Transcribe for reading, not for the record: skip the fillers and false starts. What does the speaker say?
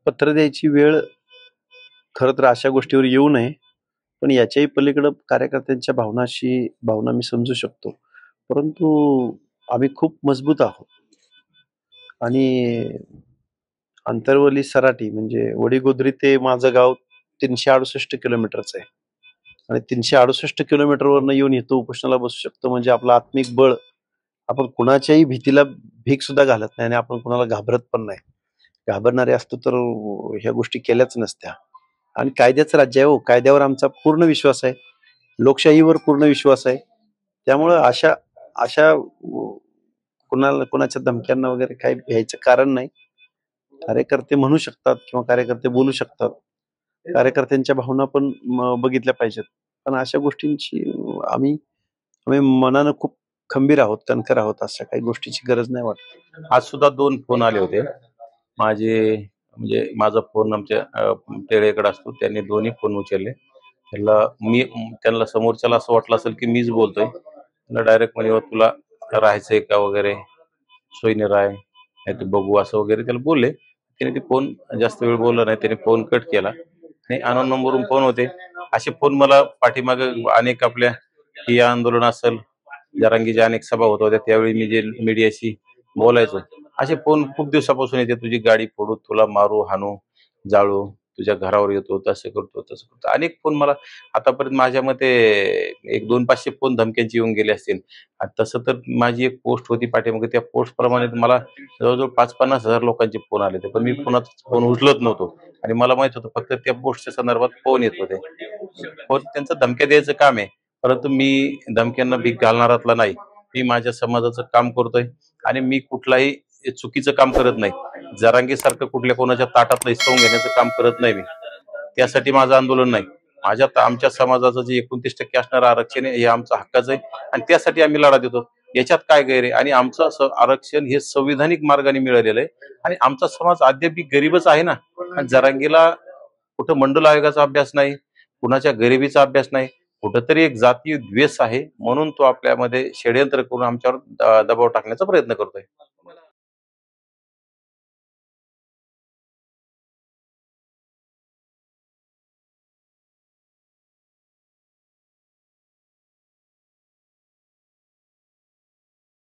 पत्र द्यायची वेळ खरं तर अशा गोष्टीवर येऊ नये. पण याच्याही पलीकडं कार्यकर्त्यांच्या भावना मी समजू शकतो. परंतु आम्ही खूप मजबूत आहोत आणि आंतरवली सराटी म्हणजे वडीगोद्री ते माझं गाव 368 किलोमीटरचं आहे आणि 368 किलोमीटरवरनं येऊन इथं उपोषणाला बसू शकतो म्हणजे आपलं आत्मिक बळ. आपण कुणाच्याही भीतीला भीक सुद्धा घालत नाही आणि आपण कुणाला घाबरत पण नाही. घाबरणारे असतो तर ह्या गोष्टी केल्याच नसत्या. आणि कायद्याचं राज्य आहे हो. कायद्यावर आमचा पूर्ण विश्वास आहे. लोकशाहीवर पूर्ण विश्वास आहे. त्यामुळं अशा अशा कुणाला कुणाच्या धमक्यांना वगैरे काही भ्यायचं कारण नाही. कार्यकर्ते म्हणू शकतात किंवा कार्यकर्ते बोलू शकतात. कार्यकर्त्यांच्या भावना पण बघितल्या पाहिजेत. पण अशा गोष्टींची आम्ही आम्ही मनानं खूप खंबीर आहोत, कणखर आहोत. अशा काही गोष्टीची गरज नाही वाटत. आज सुद्धा 2 फोन आले होते. माझे म्हणजे माझा फोन आमच्या टेळेकडे असतो. त्यांनी दोन्ही फोन उचलले. त्यांना समोरच्याला असं वाटलं असेल की मीच बोलतोय. त्याला डायरेक्ट म्हणे, "तुला राहायचंय का वगैरे? सोयीने राह, नाहीतर बघू" असं वगैरे त्याला बोलले. त्याने ते फोन जास्त वेळ बोलला नाही. त्याने फोन कट केला आणि अनोन नंबरवरून फोन होते. असे फोन मला पाठीमागे अनेक आपल्या ठिय्या आंदोलन असेल, जरांगीच्या अनेक सभा होत होत्या, त्यावेळी मी जे मीडियाशी बोलायचो, असे फोन खूप दिवसापासून येते. तुझी गाडी फोडू, तुला मारू, हाणू, जाळू, तुझ्या घरावर येतो, तसं करतो, तसं करतो. अनेक फोन मला आतापर्यंत माझ्या मते 100-200-500 फोन धमक्यांचे येऊन गेले असतील. आणि तसं तर माझी एक पोस्ट होती पाठीमागे, त्या पोस्ट प्रमाणे मला जवळजवळ 5-50 हजार लोकांचे फोन आले होते. पण मी कुणाचाच फोन उचलत नव्हतो आणि मला माहित होतं फक्त त्या पोस्टच्या संदर्भात फोन येत होते. फोन त्यांचं धमक्या द्यायचं काम आहे. परंतु मी धमक्यांना भीक घालणारातला नाही. मी माझ्या समाजाचं काम करतोय आणि मी कुठलाही चुकीचं काम करत नाही. जरांगीसारखं कुठल्या कोणाच्या ताटातलं हिसकावून घेण्याचं काम करत नाही मी. त्यासाठी माझं आंदोलन नाही. आमच्या समाजाचं जे 29% असणारं आरक्षण आहे हे आमचं हक्काचं आहे आणि त्यासाठी आम्ही लढा देतो. याच्यात काय गैर आहे? आणि आमचं आरक्षण हे संविधानिक मार्गाने मिळालेलं आहे आणि आमचा समाज अद्याप गरीबच आहे ना. आणि जरांगीला कुठं मंडल आयोगाचा अभ्यास नाही, कुणाच्या गरिबीचा अभ्यास नाही. कुठंतरी एक जातीय द्वेष आहे, म्हणून तो आपल्यामध्ये षड्यंत्र करून आमच्यावर दबाव टाकण्याचा प्रयत्न करतोय.